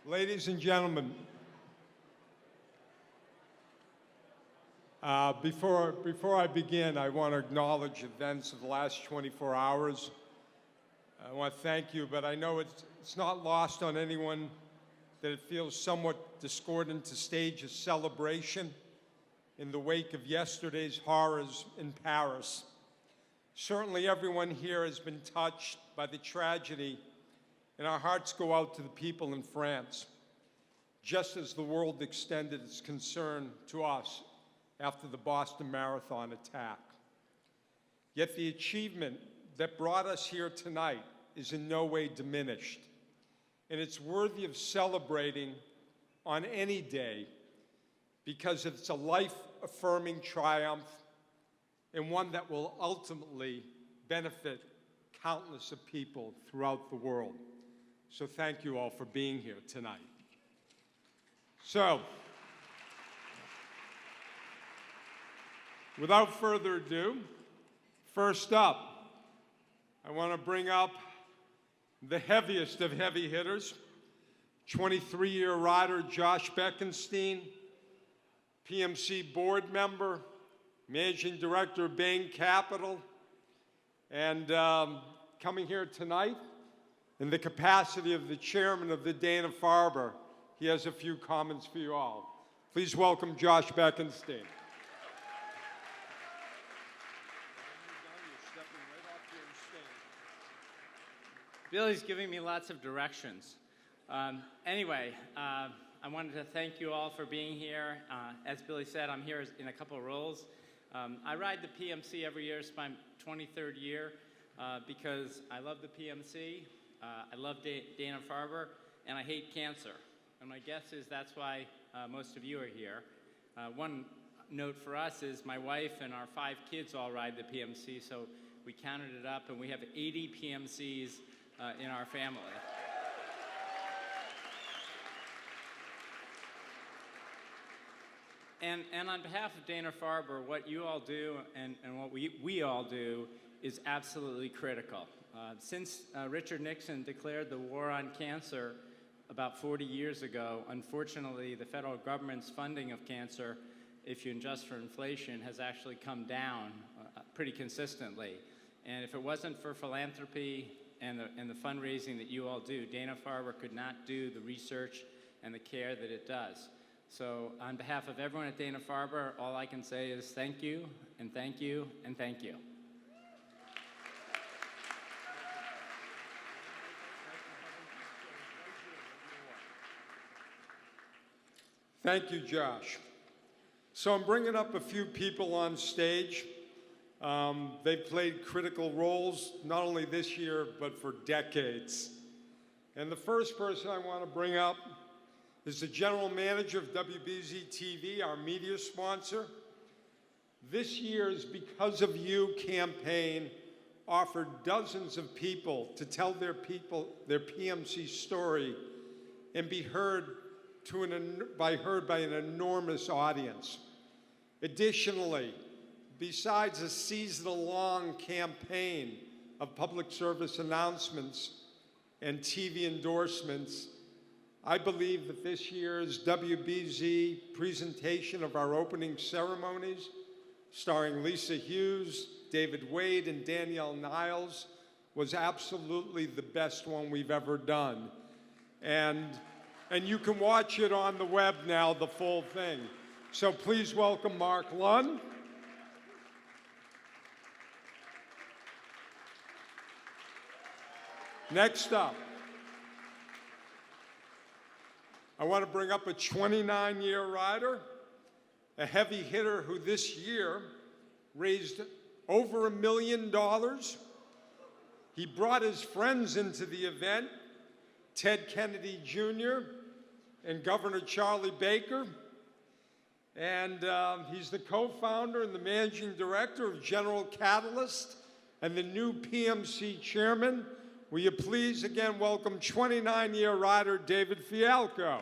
Ladies and gentlemen, before I begin, I want to acknowledge events of the last 24 hours. I want to thank you, but I know it's not lost on anyone that it feels somewhat discordant to stage a celebration in the wake of yesterday's horrors in Paris. Certainly everyone here has been touched by the tragedy, and our hearts go out to the people in France, just as the world extended its concern to us after the Boston Marathon attack. Yet the achievement that brought us here tonight is in no way diminished, and it's worthy of celebrating on any day because it's a life-affirming triumph and one that will ultimately benefit countless of people throughout the world. So thank you all for being here tonight. So, without further ado, first up, I want to bring up the heaviest of heavy hitters, 23-year rider Josh Bekenstein, PMC board member, managing director of Bain Capital, and coming here tonight in the capacity of the chairman of the Dana-Farber. He has a few comments for you all. Please welcome Josh Bekenstein. Billy's giving me lots of directions. Anyway, I wanted to thank you all for being here. As Billy said, I'm here in a couple of roles. I ride the PMC every year. It's my 23rd year because I love the PMC, I love Dana-Farber, and I hate cancer. And my guess is that's why most of you are here. One note for us is my wife and our 5 kids all ride the PMC, so we counted it up, and we have 80 PMCs in our family. And on behalf of Dana-Farber, what you all do and what we all do is absolutely critical. Since Richard Nixon declared the war on cancer about 40 years ago, unfortunately, the federal government's funding of cancer, if you adjust for inflation, has actually come down pretty consistently. And if it wasn't for philanthropy and the fundraising that you all do, Dana-Farber could not do the research and the care that it does. So on behalf of everyone at Dana-Farber, all I can say is thank you, and thank you, and thank you. Thank you, Josh. So I'm bringing up a few people on stage. They've played critical roles, not only this year, but for decades. And the first person I want to bring up is the general manager of WBZ-TV, our media sponsor. This year's Because of You campaign offered dozens of people to tell their PMC story and be heard by an enormous audience. Additionally, besides a season-long campaign of public service announcements and TV endorsements, I believe that this year's WBZ presentation of our opening ceremonies, starring Lisa Hughes, David Wade, and Danielle Niles, was absolutely the best one we've ever done. And you can watch it on the web now, the full thing. So please welcome Mark Lund. Next up, I want to bring up a 29-year rider, a heavy hitter who this year raised over $1 million. He brought his friends into the event, Ted Kennedy Jr. and Governor Charlie Baker. And he's the co-founder and the managing director of General Catalyst and the new PMC chairman. Will you please again welcome 29-year rider David Fialco.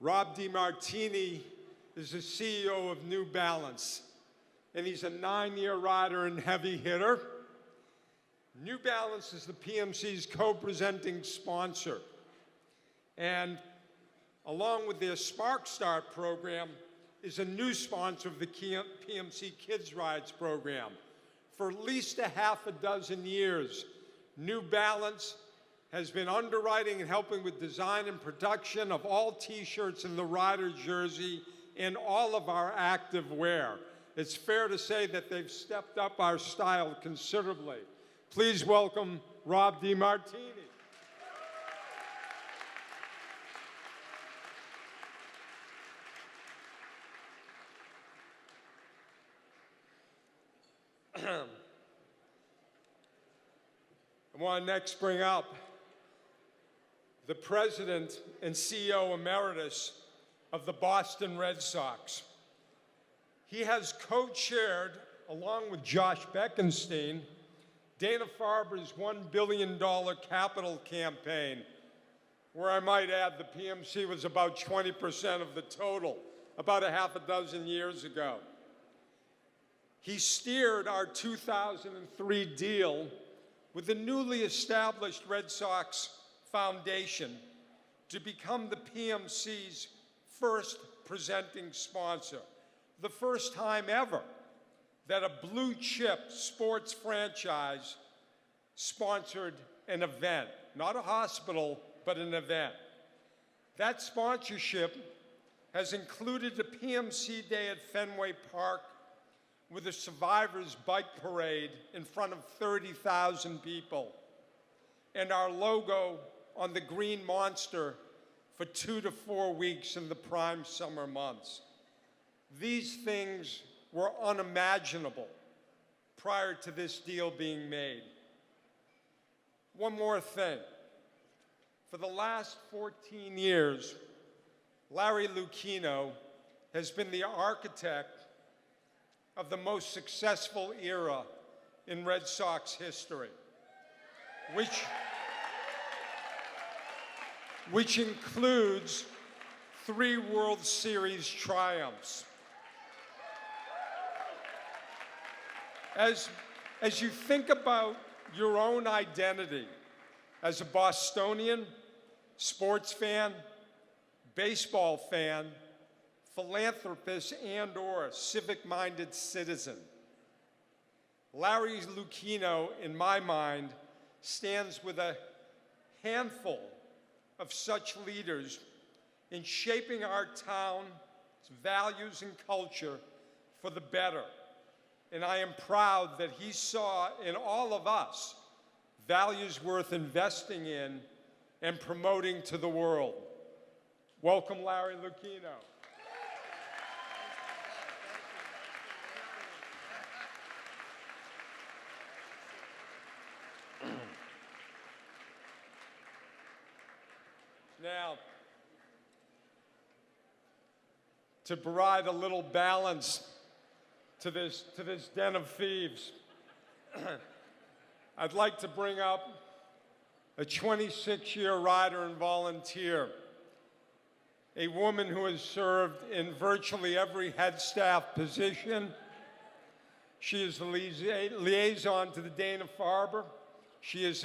Rob DeMartini is the CEO of New Balance, and he's a 9-year rider and heavy hitter. New Balance is the PMC's co-presenting sponsor, and along with their Spark Start program, is a new sponsor of the PMC Kids Rides program. For at least a half a dozen years, New Balance has been underwriting and helping with design and production of all t-shirts in the rider jersey and all of our active wear. It's fair to say that they've stepped up our style considerably. Please welcome Rob DeMartini. I want to next bring up the President and CEO Emeritus of the Boston Red Sox. He has co-chaired, along with Josh Beckenstein, Dana-Farber's $1 billion capital campaign, where I might add the PMC was about 20% of the total, about a half a dozen years ago. He steered our 2003 deal with the newly established Red Sox Foundation to become the PMC's first presenting sponsor. The first time ever that a blue chip sports franchise sponsored an event, not a hospital, but an event. That sponsorship has included a PMC Day at Fenway Park with a survivors bike parade in front of 30,000 people, and our logo on the green monster for 2 to 4 weeks in the prime summer months. These things were unimaginable prior to this deal being made. One more thing. For the last 14 years, Larry Lucchino has been the architect of the most successful era in Red Sox history, which includes 3 World Series triumphs. As you think about your own identity as a Bostonian, sports fan, baseball fan, philanthropist, and/or civic-minded citizen, Larry Lucchino, in my mind, stands with a handful of such leaders in shaping our town's values and culture for the better. And I am proud that he saw in all of us values worth investing in and promoting to the world. Welcome, Larry Lucchino. Now, to provide a little balance to this den of thieves, I'd like to bring up a 26-year rider and volunteer, a woman who has served in virtually every head staff position. She is the liaison to the Dana-Farber. She has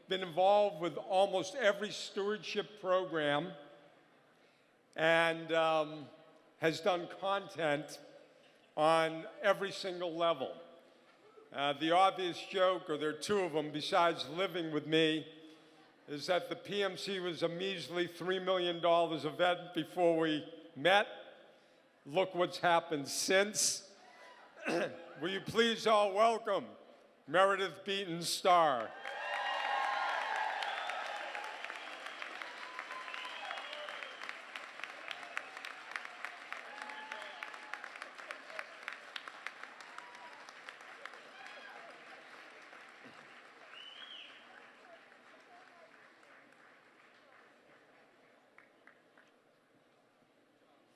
been involved with almost every stewardship program and has done content on every single level. The obvious joke, or there are 2 of them besides living with me, is that the PMC was a measly $3 million event before we met. Look what's happened since. Will you please all welcome Meredith Beaton Starr.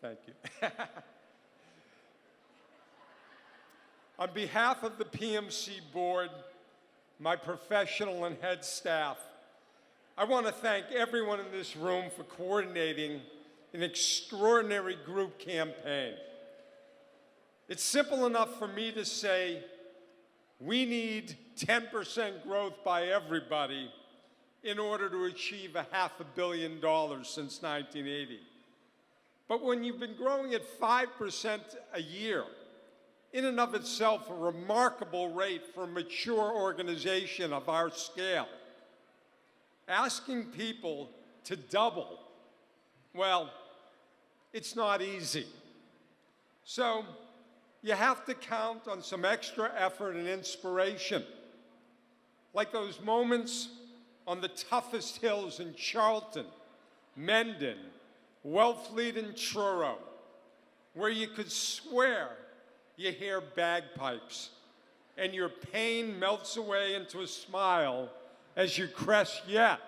Thank you. On behalf of the PMC board, my professional and head staff, I want to thank everyone in this room for coordinating an extraordinary group campaign. It's simple enough for me to say, we need 10% growth by everybody in order to achieve $500 million since 1980. But when you've been growing at 5% a year, in and of itself a remarkable rate for a mature organization of our scale, asking people to double, well, it's not easy. So you have to count on some extra effort and inspiration, like those moments on the toughest hills in Charlton, Mendon, Wellfleet, and Truro, where you could swear you hear bagpipes and your pain melts away into a smile as you crest yet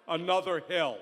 another hill.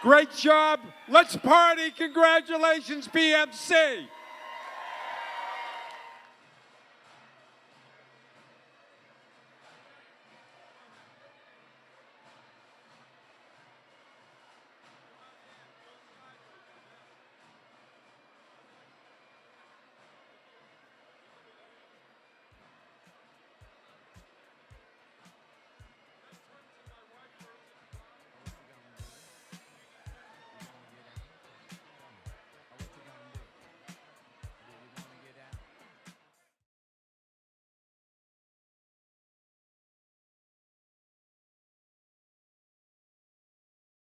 Great job. Let's party. Congratulations, PMC.